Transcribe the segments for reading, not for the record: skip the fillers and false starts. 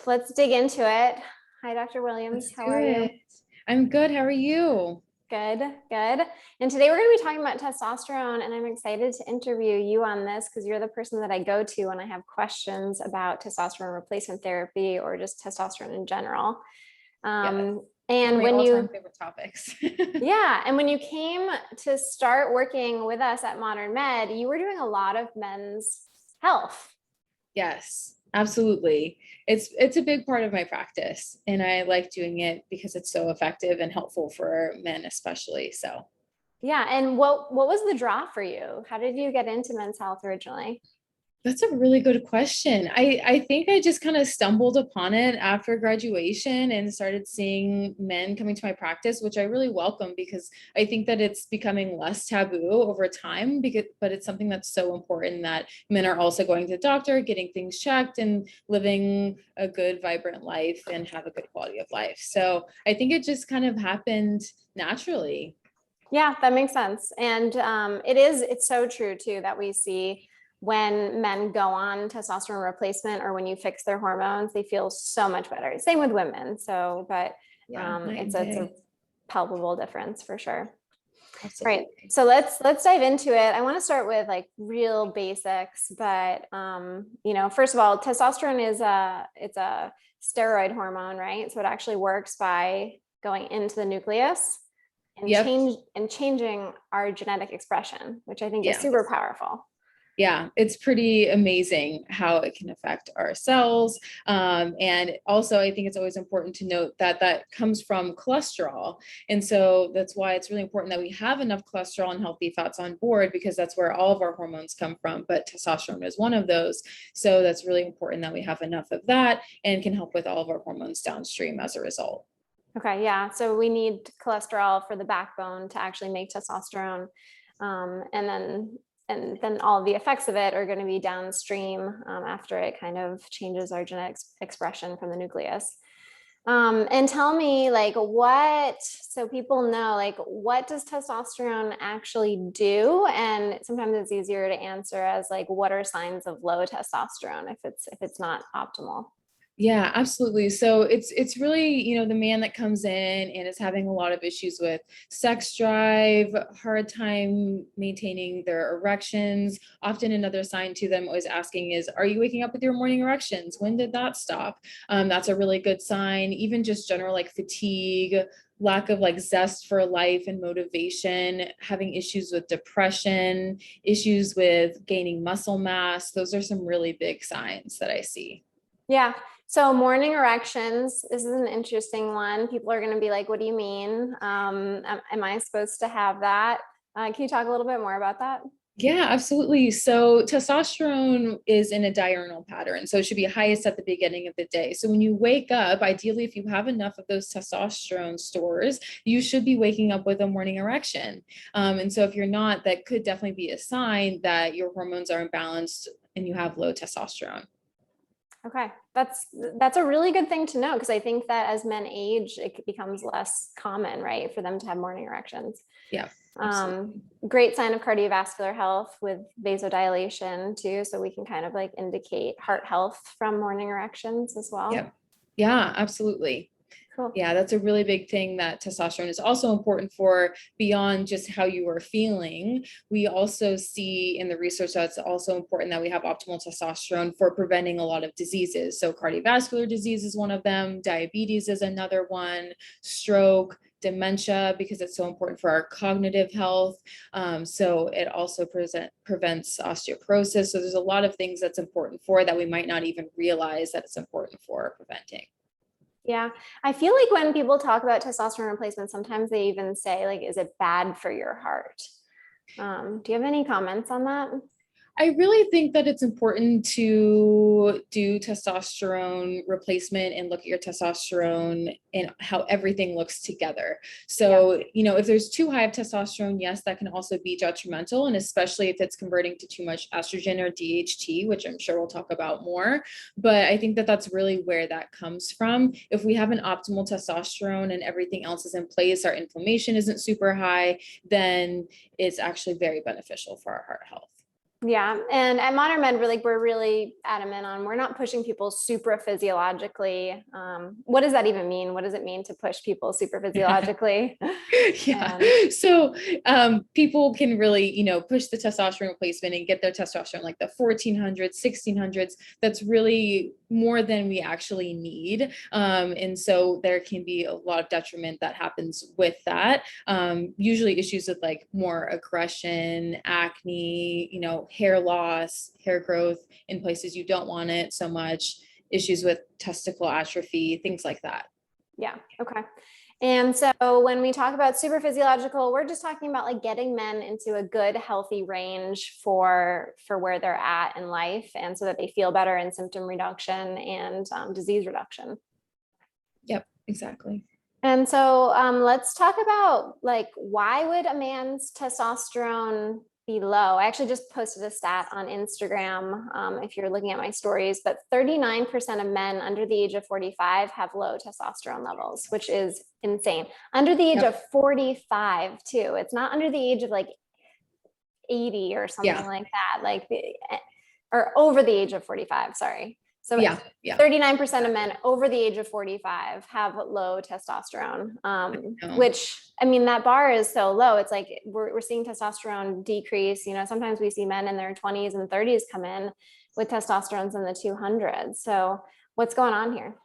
let's dig into it. Hi, Dr. Let's Williams. How do are you? it. I'm good. How are you? Good, good. And today we're going to be talking about testosterone, and I'm excited to interview you on this because you're the person that I go to when I have questions about testosterone replacement therapy or just testosterone in general. Yes. One of And my when all-time you, favorite topics. yeah, and when you came to start working with us at Modern Med, you were doing a lot of men's health. Yes, absolutely. It's a big part of my practice, and I like doing it because it's so effective and helpful for men especially. So, Yeah, and what was the draw for you? How did you get into men's health originally? that's a really good question. I think I just kind of stumbled upon it after graduation and started seeing men coming to my practice, which I really welcome because I think that it's becoming less taboo over time but it's something that's so important that men are also going to the doctor, getting things checked and living a good, vibrant life and have a good quality of life. So I think it just kind of happened naturally. Yeah, that makes sense. And it's so true too that we see when men go on testosterone replacement or when you fix their hormones, they feel so much better. Same with women. So, but Yeah, night and it's a day. palpable difference for sure. All right. Absolutely. So let's dive into it. I want to start with like real basics, but first of all, testosterone it's a steroid hormone, right? So it actually works by going into the nucleus and Yep. changing our genetic expression, which I think is Yeah. super powerful. Yeah, it's pretty amazing how it can affect our cells. And also, I think it's always important to note that that comes from cholesterol. And so that's why it's really important that we have enough cholesterol and healthy fats on board because that's where all of our hormones come from. But testosterone is one of those. So that's really important that we have enough of that and can help with all of our hormones downstream as a result. Okay, yeah. So we need cholesterol for the backbone to actually make testosterone, and then all the effects of it are going to be downstream after it kind of changes our genetic expression from the nucleus. And tell me, like, so people know, like, what does testosterone actually do? And sometimes it's easier to answer as like, what are signs of low testosterone if it's not optimal? Yeah, absolutely. So it's really, the man that comes in and is having a lot of issues with sex drive, hard time maintaining their erections. Often another sign to them always asking is, are you waking up with your morning erections? When did that stop? That's a really good sign. Even just general like fatigue, lack of like zest for life and motivation, having issues with depression, issues with gaining muscle mass. Those are some really big signs that I see. Yeah. So morning erections, this is an interesting one. People are going to be like, what do you mean? Am I supposed to have that? Can you talk a little bit more about that? Yeah, absolutely. So testosterone is in a diurnal pattern. So it should be highest at the beginning of the day. So when you wake up, ideally, if you have enough of those testosterone stores, you should be waking up with a morning erection. And so if you're not, that could definitely be a sign that your hormones are imbalanced and you have low testosterone. Okay. That's a really good thing to know because I think that as men age, it becomes less common, right, for them to have morning erections. Yeah, Um, absolutely. Great sign of cardiovascular health with vasodilation too. So we can kind of like indicate heart health from morning erections as well. Yep. Yeah, absolutely. Cool. Yeah, that's a really big thing that testosterone is also important for beyond just how you are feeling. We also see in the research that it's also important that we have optimal testosterone for preventing a lot of diseases. So, cardiovascular disease is one of them, diabetes is another one, stroke, dementia, because it's so important for our cognitive health. So, it also prevents osteoporosis. So, there's a lot of things that's important for that we might not even realize that it's important for preventing. Yeah. I feel like when people talk about testosterone replacement, sometimes they even say, like, is it bad for your heart? Do you have any comments on that? I really think that it's important to do testosterone replacement and look at your testosterone and how everything looks together. Yeah. So, if there's too high of testosterone, yes, that can also be detrimental. And especially if it's converting to too much estrogen or DHT, which I'm sure we'll talk about more. But I think that that's really where that comes from. If we have an optimal testosterone and everything else is in place, our inflammation isn't super high, then it's actually very beneficial for our heart health. Yeah. And at Modern Med, we're really adamant on we're not pushing people super physiologically. What does that even mean? What does it mean to push people super physiologically? Yeah. And So people can really, push the testosterone replacement and get their testosterone like the 1400s, 1600s. That's really more than we actually need. And so there can be a lot of detriment that happens with that. Usually issues with like more aggression, acne, hair loss, hair growth in places you don't want it so much, issues with testicle atrophy, things like that. yeah. Okay. And so when we talk about super physiological, we're just talking about like getting men into a good, healthy range for where they're at in life, and so that they feel better in symptom reduction and disease reduction. Yep, exactly. And so let's talk about like why would a man's testosterone be low? I actually just posted a stat on Instagram if you're looking at my stories, but 39% of men under the age of 45 have low testosterone levels, which is insane. Under the age Yep. of 45 too. It's not under the age of like 80 or something Yeah. like that, or over the age of 45, sorry. So Yeah. Yeah. 39% of men over the age of 45 have low testosterone, No. which, I mean, that bar is so low. It's like we're seeing testosterone decrease. Sometimes we see men in their 20s and 30s come in with testosterones in the 200s. So what's going on here?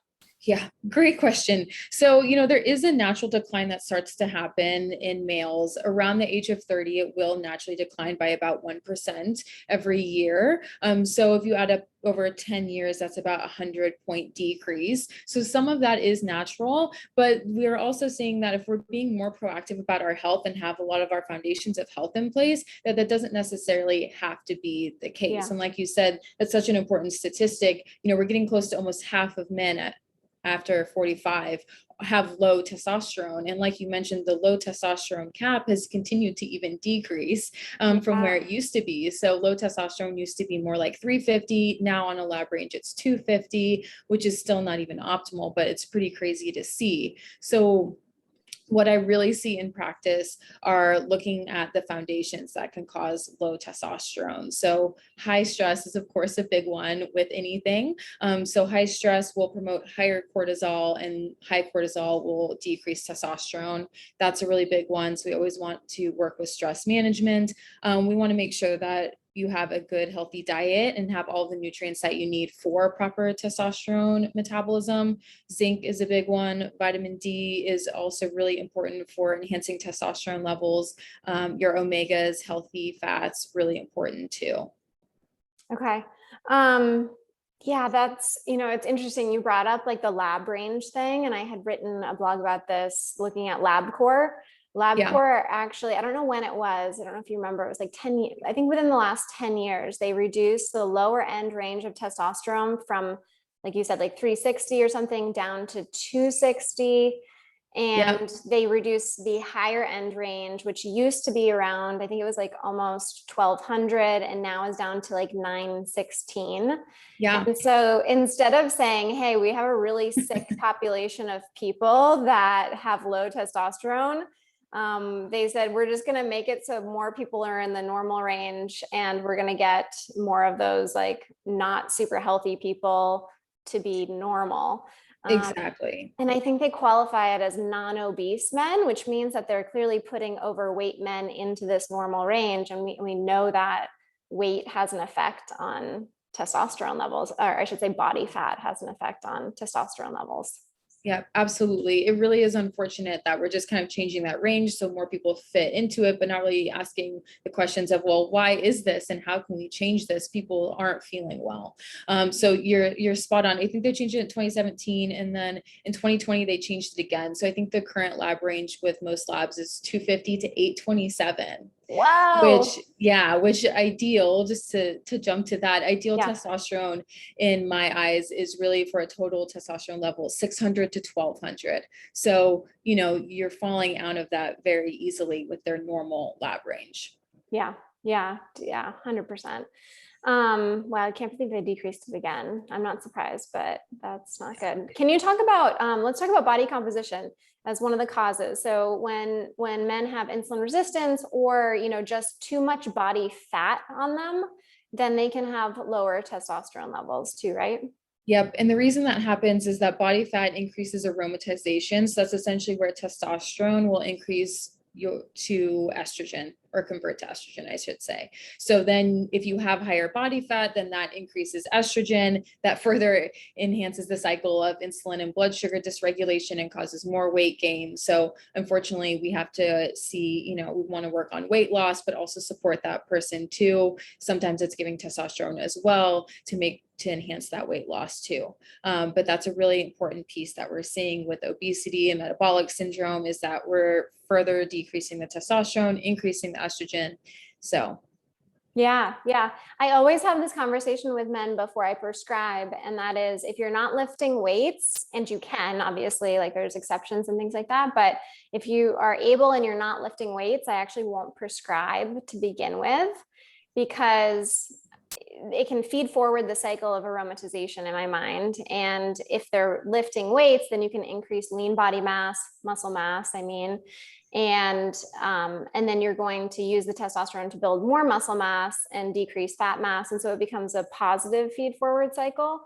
Yeah, great question. So, there is a natural decline that starts to happen in males around the age of 30. It will naturally decline by about 1% every year. So if you add up over 10 years, that's about a 100-point decrease. So some of that is natural, but we're also seeing that if we're being more proactive about our health and have a lot of our foundations of health in place, that doesn't necessarily have to be the case. Yeah. And like you said, that's such an important statistic. We're getting close to almost half of men after 45 have low testosterone. And like you mentioned, the low testosterone cap has continued to even decrease from where it used to be. So low testosterone used to be more like 350. Now on a lab range, it's 250, which is still not even optimal, but it's pretty crazy to see. So what I really see in practice are looking at the foundations that can cause low testosterone. So high stress is of course a big one with anything. So high stress will promote higher cortisol, and high cortisol will decrease testosterone. That's a really big one. So we always want to work with stress management. We want to make sure that you have a good healthy diet and have all the nutrients that you need for proper testosterone metabolism. Zinc is a big one. Vitamin D is also really important for enhancing testosterone levels. Your omegas, healthy fats, really important too. Okay. Yeah, that's, it's interesting. You brought up like the lab range thing, and I had written a blog about this looking at LabCorp. Yeah. LabCorp actually, I don't know when it was. I don't know if you remember, it was like 10 years. I think within the last 10 years, they reduced the lower end range of testosterone from, like you said, like 360 or something down to 260. Yep. And they reduced the higher end range, which used to be around, I think it was like almost 1200, and now is down to like 916. Yeah. And so instead of saying, hey, we have a really sick population of people that have low testosterone, they said, we're just going to make it so more people are in the normal range, and we're going to get more of those like not super healthy people to be normal. Exactly. And I think they qualify it as non-obese men, which means that they're clearly putting overweight men into this normal range. And we know that weight has an effect on testosterone levels, or I should say body fat has an effect on testosterone levels. Yeah, absolutely. It really is unfortunate that we're just kind of changing that range so more people fit into it, but not really asking the questions of, well, why is this and how can we change this? People aren't feeling well. So you're spot on. I think they changed it in 2017, and then in 2020 they changed it again. So I think the current lab range with most labs is 250 to 827. Wow. Which ideal, just to jump to that, ideal Yeah. testosterone in my eyes is really for a total testosterone level 600 to 1200. So you're falling out of that very easily with their normal lab range. Yeah. Yeah. Yeah. 100%. Wow, I can't believe they decreased it again. I'm not surprised, but that's not good. Can you talk about, let's talk about body composition as one of the causes. So when men have insulin resistance or, just too much body fat on them, then they can have lower testosterone levels too, right? Yep. And the reason that happens is that body fat increases aromatization. So that's essentially where testosterone will increase to estrogen or convert to estrogen, I should say. So then if you have higher body fat, then that increases estrogen, that further enhances the cycle of insulin and blood sugar dysregulation and causes more weight gain. So unfortunately, we have to see, we want to work on weight loss, but also support that person too. Sometimes it's giving testosterone as well to enhance that weight loss too. But that's a really important piece that we're seeing with obesity and metabolic syndrome is that we're further decreasing the testosterone, increasing the estrogen. So Yeah, yeah. I always have this conversation with men before I prescribe, and that is if you're not lifting weights, and you can, obviously, like there's exceptions and things like that, but if you are able and you're not lifting weights, I actually won't prescribe to begin with because it can feed forward the cycle of aromatization in my mind. And if they're lifting weights, then you can increase lean body mass, muscle mass, I mean, and then you're going to use the testosterone to build more muscle mass and decrease fat mass. And so it becomes a positive feed forward cycle.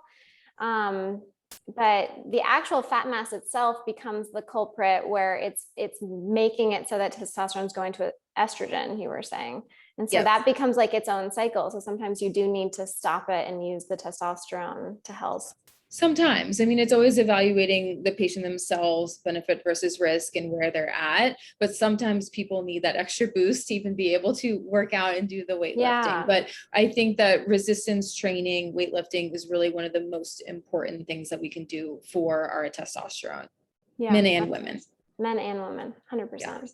But the actual fat mass itself becomes the culprit where it's making it so that testosterone is going to estrogen, you were saying. And so yep. that becomes like its own cycle. So sometimes you do need to stop it and use the testosterone to help. Sometimes, I mean, it's always evaluating the patient themselves, benefit versus risk and where they're at. But sometimes people need that extra boost to even be able to work out and do the weightlifting. Yeah. But I think that resistance training, weightlifting is really one of the most important things that we can do for our testosterone, Yeah, men and women. Men and women, 100%.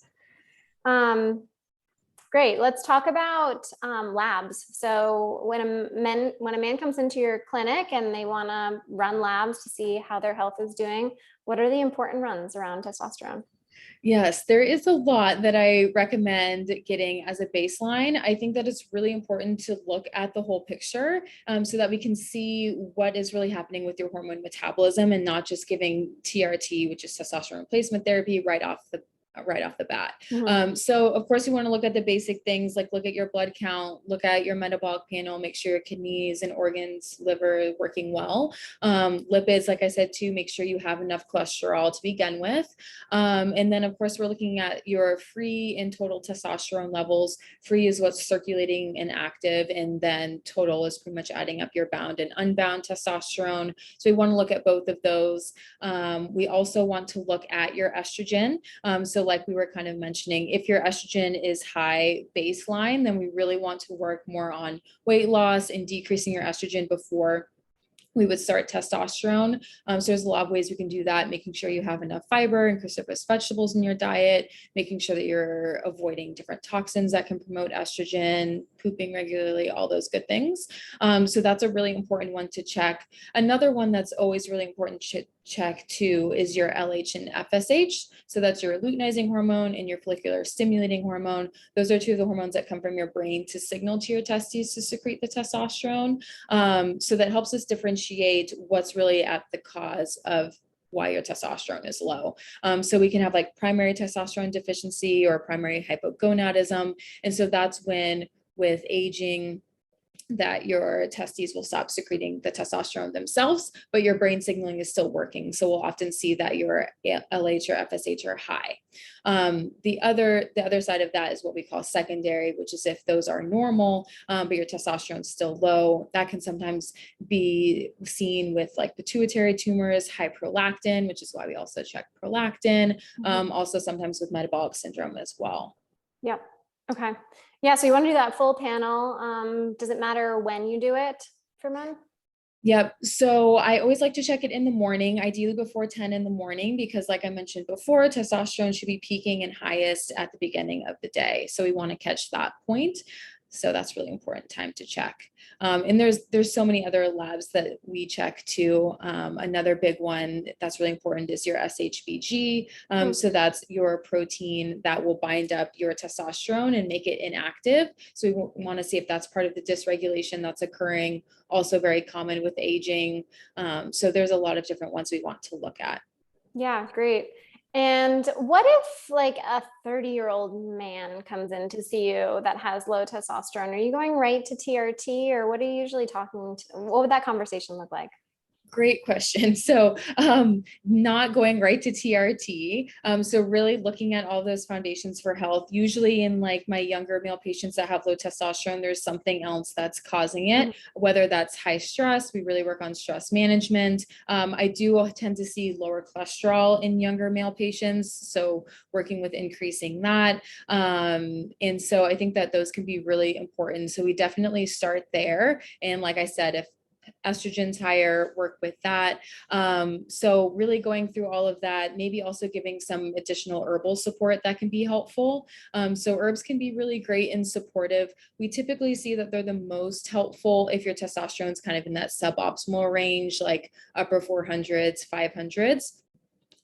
Yeah. Great. Let's talk about labs. So when a man comes into your clinic and they want to run labs to see how their health is doing, what are the important runs around testosterone? Yes, there is a lot that I recommend getting as a baseline. I think that it's really important to look at the whole picture so that we can see what is really happening with your hormone metabolism and not just giving TRT, which is testosterone replacement therapy, right off the bat. So of course you want to look at the basic things like look at your blood count, look at your metabolic panel, make sure your kidneys and organs, liver working well. Lipids, like I said, too, make sure you have enough cholesterol to begin with. And then of course we're looking at your free and total testosterone levels. Free is what's circulating and active, and then total is pretty much adding up your bound and unbound testosterone. So we want to look at both of those. We also want to look at your estrogen. So like we were kind of mentioning, if your estrogen is high baseline, then we really want to work more on weight loss and decreasing your estrogen before we would start testosterone. So there's a lot of ways we can do that, making sure you have enough fiber and cruciferous vegetables in your diet, making sure that you're avoiding different toxins that can promote estrogen, pooping regularly, all those good things. So that's a really important one to check. Another one that's always really important to check too is your LH and FSH. So that's your luteinizing hormone and your follicular stimulating hormone. Those are two of the hormones that come from your brain to signal to your testes to secrete the testosterone. So that helps us differentiate what's really at the cause of why your testosterone is low. So we can have like primary testosterone deficiency or primary hypogonadism. And so that's when with aging, that your testes will stop secreting the testosterone themselves, but your brain signaling is still working. So we'll often see that your LH or FSH are high. The other side of that is what we call secondary, which is if those are normal, but your testosterone is still low. That can sometimes be seen with like pituitary tumors, high prolactin, which is why we also check prolactin. Also sometimes with metabolic syndrome as well. Yep. Okay. Yeah. So you want to do that full panel. Does it matter when you do it for men? Yep. So I always like to check it in the morning, ideally before 10 in the morning, because like I mentioned before, testosterone should be peaking and highest at the beginning of the day. So we want to catch that point. So that's really important time to check. And there's so many other labs that we check too. Another big one that's really important is your SHBG. So that's your protein that will bind up your testosterone and make it inactive. So we want to see if that's part of the dysregulation that's occurring. Also very common with aging. So there's a lot of different ones we want to look at. Yeah, great. And what if like a 30-year-old man comes in to see you that has low testosterone? Are you going right to TRT, or what are you usually talking to? What would that conversation look like? Great question. So, not going right to TRT. So really looking at all those foundations for health. Usually in like my younger male patients that have low testosterone, there's something else that's causing it, whether that's high stress. We really work on stress management. I do tend to see lower cholesterol in younger male patients. So working with increasing that. And so I think that those can be really important. So we definitely start there. And like I said, if estrogen's higher, work with that. So really going through all of that, maybe also giving some additional herbal support that can be helpful. So herbs can be really great and supportive. We typically see that they're the most helpful if your testosterone is kind of in that suboptimal range, like upper 400s, 500s.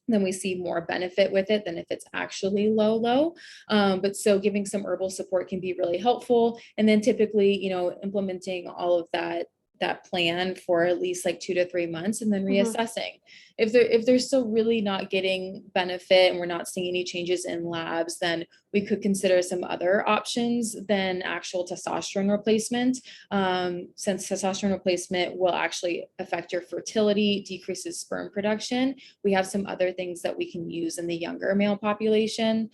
Then we see more benefit with it than if it's actually low. But so giving some herbal support can be really helpful. And then typically, implementing all of that plan for at least like 2 to 3 months and then reassessing. If they're still really not getting benefit and we're not seeing any changes in labs, then we could consider some other options than actual testosterone replacement. Since testosterone replacement will actually affect your fertility, decreases sperm production, we have some other things that we can use in the younger male population.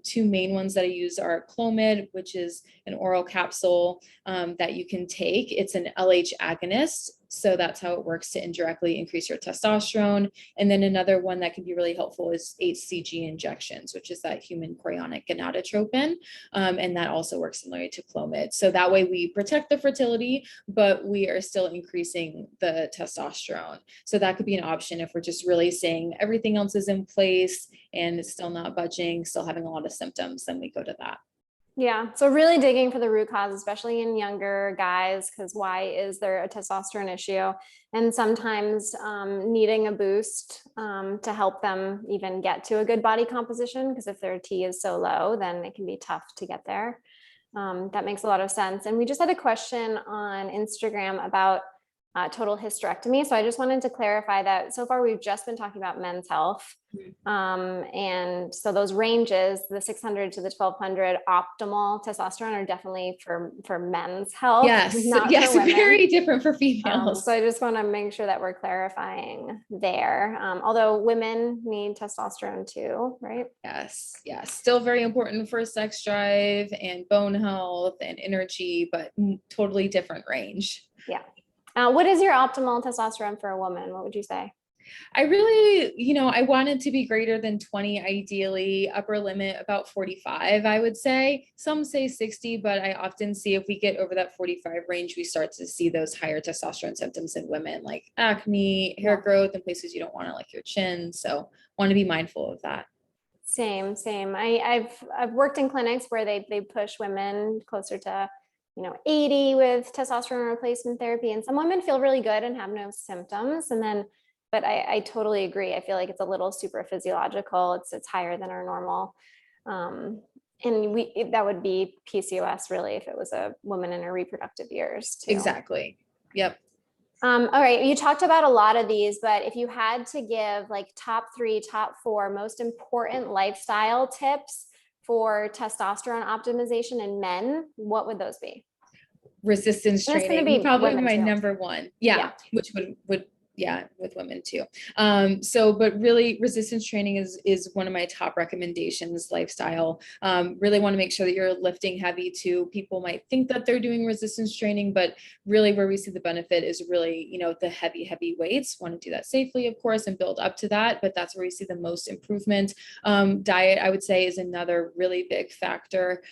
Two main ones that I use are Clomid, which is an oral capsule that you can take. It's an LH agonist. So that's how it works to indirectly increase your testosterone. And then another one that can be really helpful is HCG injections, which is that human chorionic gonadotropin. And that also works similarly to Clomid. So that way we protect the fertility, but we are still increasing the testosterone. So that could be an option if we're just really saying everything else is in place and it's still not budging, still having a lot of symptoms, then we go to that. Yeah. So really digging for the root cause, especially in younger guys, because why is there a testosterone issue? And sometimes needing a boost to help them even get to a good body composition, because if their T is so low, then it can be tough to get there. That makes a lot of sense. And we just had a question on Instagram about total hysterectomy. So I just wanted to clarify that so far we've just been talking about men's health. And so those ranges, the 600 to the 1200 optimal testosterone are definitely for men's health. Yes, not yes, for women. very different for females. So I just want to make sure that we're clarifying there. Although women need testosterone too, right? Yes, yes, still very important for sex drive and bone health and energy, but totally different range. Yeah. What is your optimal testosterone for a woman? What would you say? I really, I wanted to be greater than 20, ideally, upper limit about 45, I would say. Some say 60, but I often see if we get over that 45 range, we start to see those higher testosterone symptoms in women like acne, hair growth, and places you don't want to, like your chin. So want to be mindful of that. Same. I've worked in clinics where they push women closer to 80 with testosterone replacement therapy, and some women feel really good and have no symptoms. And then, but I totally agree. I feel like it's a little super physiological. It's higher than our normal. And that would be PCOS really if it was a woman in her reproductive years too. Exactly. Yep. All right. You talked about a lot of these, but if you had to give like top 3, top 4 most important lifestyle tips for testosterone optimization in men, what would those be? Resistance And it's going to training, be probably women my too. number one. Yeah. Which would with women too. But really resistance training is one of my top recommendations, lifestyle. Really want to make sure that you're lifting heavy too. People might think that they're doing resistance training, but really where we see the benefit is really, the heavy weights. Want to do that safely, of course, and build up to that, but that's where we see the most improvement. Diet, I would say, is another really big factor.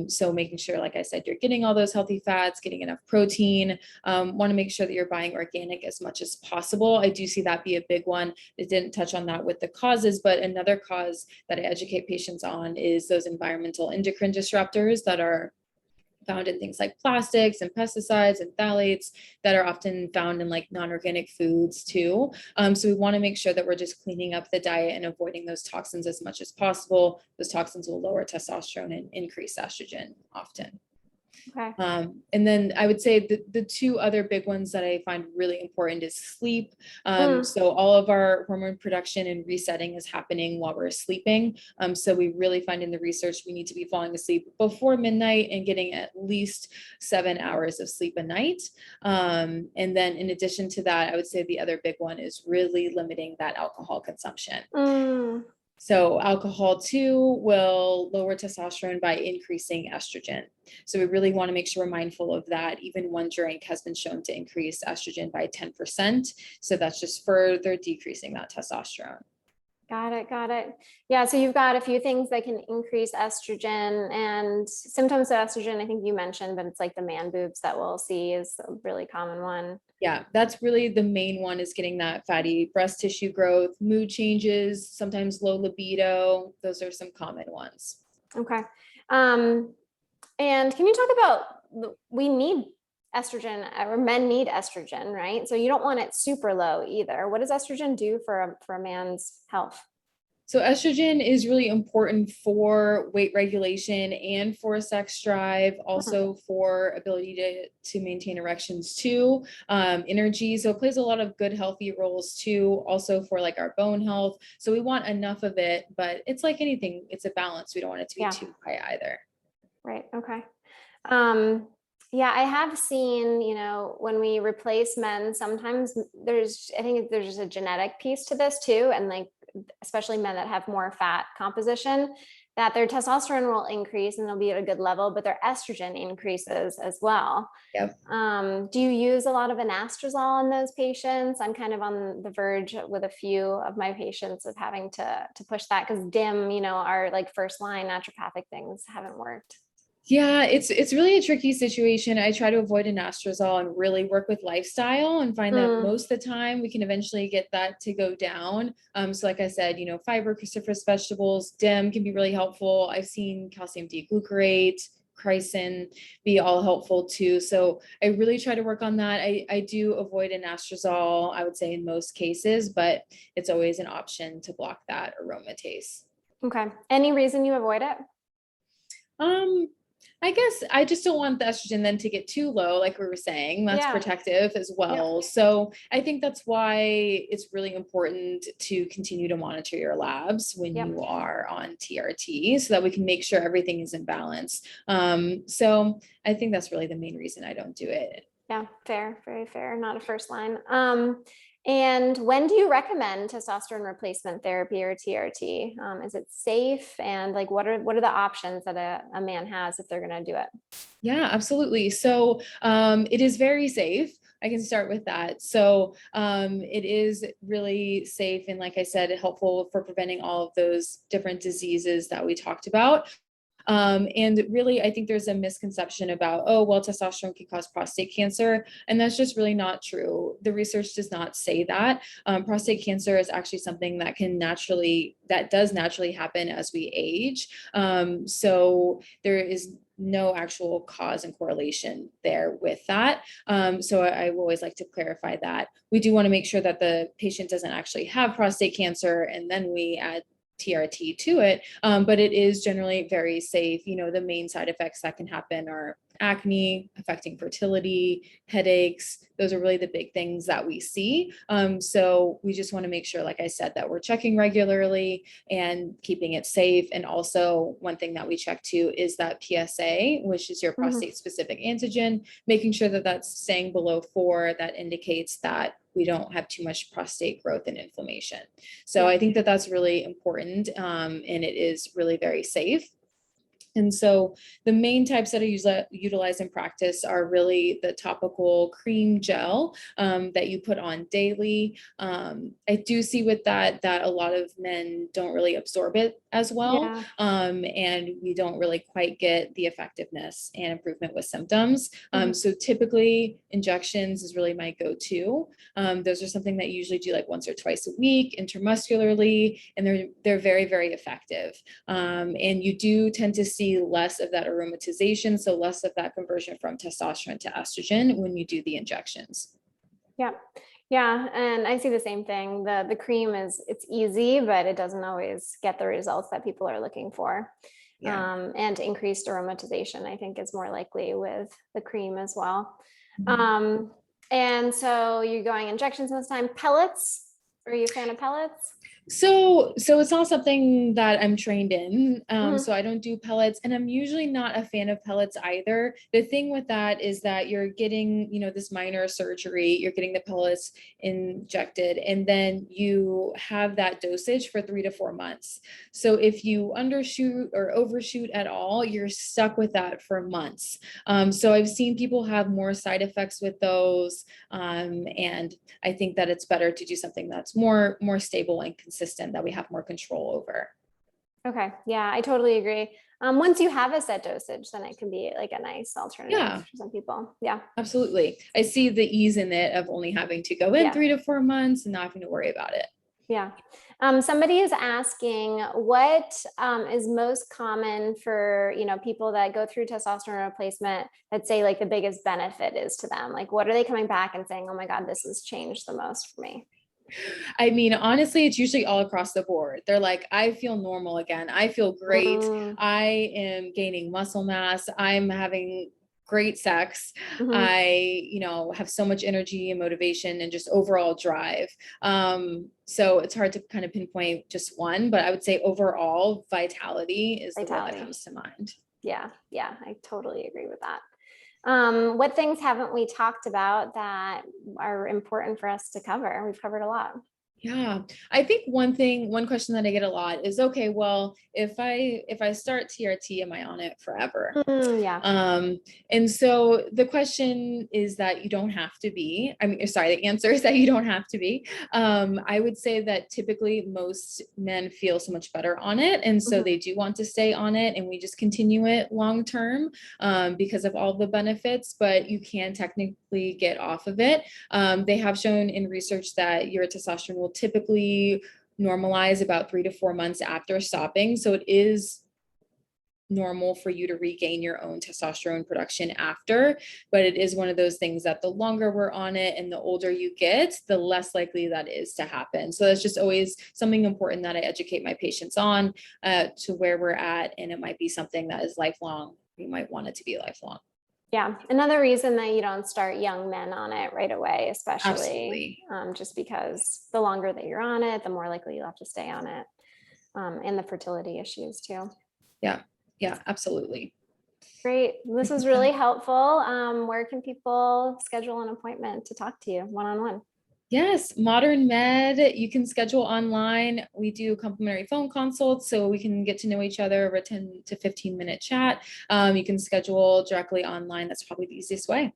So making sure, like I said, you're getting all those healthy fats, getting enough protein. Want to make sure that you're buying organic as much as possible. I do see that be a big one. It didn't touch on that with the causes, but another cause that I educate patients on is those environmental endocrine disruptors that are found in things like plastics and pesticides and phthalates that are often found in like non-organic foods too. So we want to make sure that we're just cleaning up the diet and avoiding those toxins as much as possible. Those toxins will lower testosterone and increase estrogen often. Okay. And then I would say the two other big ones that I find really important is sleep. So all of our hormone production and resetting is happening while we're sleeping. So we really find in the research we need to be falling asleep before midnight and getting at least 7 hours of sleep a night. And then in addition to that, I would say the other big one is really limiting that alcohol consumption. Mm. So alcohol too will lower testosterone by increasing estrogen. So we really want to make sure we're mindful of that. Even one drink has been shown to increase estrogen by 10%. So that's just further decreasing that testosterone. Got it. Got it. Yeah. So you've got a few things that can increase estrogen and symptoms of estrogen. I think you mentioned, but it's like the man boobs that we'll see is a really common one. Yeah, that's really the main one, is getting that fatty breast tissue growth, mood changes, sometimes low libido. Those are some common ones. Okay. And can you talk about, we need estrogen, or men need estrogen, right? So you don't want it super low either. What does estrogen do for a man's health? So estrogen is really important for weight regulation and for sex drive, also for ability to maintain erections too, energy. So it plays a lot of good, healthy roles too, also for like our bone health. So we want enough of it, but it's like anything, it's a balance. We don't want it to be too high either. Right. Okay. Yeah, I have seen, when we replace men, sometimes I think there's just a genetic piece to this too. And like, especially men that have more fat composition, that their testosterone will increase and they'll be at a good level, but their estrogen increases as well. Yep. Do you use a lot of anastrozole in those patients? I'm kind of on the verge with a few of my patients of having to push that, because DIM, our like first line naturopathic things haven't worked. Yeah, it's really a tricky situation. I try to avoid anastrozole and really work with lifestyle and find that most of the time we can eventually get that to go down. So like I said, fiber, cruciferous vegetables, DIM can be really helpful. I've seen calcium D-glucarate, chrysin be all helpful too. So I really try to work on that. I do avoid anastrozole, I would say, in most cases, but it's always an option to block that aromatase. Okay. Any reason you avoid it? I guess I just don't want the estrogen then to get too low, like we were saying. That's protective as well. So I think that's why it's really important to continue to monitor your labs when you are on TRT, so that we can make sure everything is in balance. So I think that's really the main reason I don't do it. Yeah, fair, very fair. Not a first line. And when do you recommend testosterone replacement therapy or TRT? Is it safe? And like, what are the options that a man has if they're going to do it? Yeah, absolutely. So it is very safe. I can start with that. So it is really safe. And like I said, helpful for preventing all of those different diseases that we talked about. And really, I think there's a misconception about, oh, well, testosterone can cause prostate cancer. And that's just really not true. The research does not say that. Prostate cancer is actually something that does naturally happen as we age. So there is no actual cause and correlation there with that. So I always like to clarify that. We do want to make sure that the patient doesn't actually have prostate cancer, and then we add TRT to it, but it is generally very safe. The main side effects that can happen are acne, affecting fertility, headaches. Those are really the big things that we see. So we just want to make sure, like I said, that we're checking regularly and keeping it safe. And also one thing that we check too is that PSA, which is your prostate specific antigen, making sure that that's staying below 4. That indicates that we don't have too much prostate growth and inflammation. So I think that that's really important, and it is really very safe. And so the main types that I utilize in practice are really the topical cream gel that you put on daily. I do see with that a lot of men don't really absorb it as well. And we don't really quite get the effectiveness and improvement with symptoms. So typically injections is really my go-to. Those are something that you usually do like once or twice a week intramuscularly, and they're very, very effective. And you do tend to see see less of that aromatization, so less of that conversion from testosterone to estrogen when you do the injections. Yeah. Yeah. And I see the same thing. The cream it's easy, but it doesn't always get the results that people are looking for. Yeah. And increased aromatization, I think, is more likely with the cream as well. Mhm. And so you're going injections this time. Pellets? Are you a fan of pellets? So it's not something that I'm trained in. Mhm. So I don't do pellets, and I'm usually not a fan of pellets either. The thing with that is that you're getting, this minor surgery, you're getting the pellets injected, and then you have that dosage for 3 to 4 months. So if you undershoot or overshoot at all, you're stuck with that for months. So I've seen people have more side effects with those, and I think that it's better to do something that's more stable and consistent, that we have more control over. Okay. Yeah, I totally agree. Once you have a set dosage, then it can be like a nice alternative Yeah, for some people. Yeah. absolutely. I see the ease in it of only having to go in Yeah. 3 to 4 months and not having to worry about it. Yeah. Somebody is asking what is most common for, people that go through testosterone replacement that say like the biggest benefit is to them. Like, what are they coming back and saying, oh my God, this has changed the most for me? I mean, honestly, it's usually all across the board. They're like, I feel normal again. I feel great. Mm, I am gaining muscle mass. I'm having great sex. mhm. I have so much energy and motivation and just overall drive. So it's hard to kind of pinpoint just one, but I would say overall vitality is the word that Vitality. comes to mind. Yeah. Yeah. I totally agree with that. What things haven't we talked about that are important for us to cover? We've covered a lot. Yeah, I think one question that I get a lot is, okay, well, if I start TRT, am I on it forever? Yeah. Um, and so the question is that you don't have to be. I mean, sorry, the answer is that you don't have to be. I would say that typically most men feel so much better on it, and so Mhm. they do want to stay on it, and we just continue it long term because of all the benefits. But you can technically get off of it. They have shown in research that your testosterone will typically normalize about 3 to 4 months after stopping. So it is normal for you to regain your own testosterone production after, but it is one of those things that the longer we're on it and the older you get, the less likely that is to happen. So that's just always something important that I educate my patients on, to where we're at, and it might be something that is lifelong. You might want it to be lifelong. Yeah. Another reason that you don't start young men on it right away, especially Absolutely. just because the longer that you're on it, the more likely you'll have to stay on it, and the fertility issues too. Yeah. Yeah, absolutely. Great. This was really helpful. Where can people schedule an appointment to talk to you one-on-one? Yes, Modern Med, you can schedule online. We do complimentary phone consults so we can get to know each other over a 10 to 15-minute chat. You can schedule directly online. That's probably the easiest way.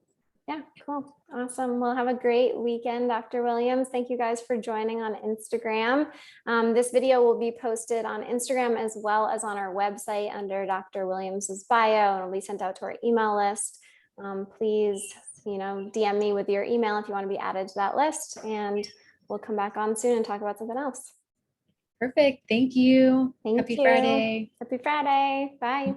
Yeah, cool. Awesome. Well, have a great weekend, Dr. Williams. Thank you guys for joining on Instagram. This video will be posted on Instagram as well as on our website under Dr. Williams's bio, and it'll be sent out to our email list. Please, DM me with your email if you want to be added to that list, and we'll come back on soon and talk about something else. Perfect. Thank you. Thank Happy you. Friday. Happy Friday. Bye.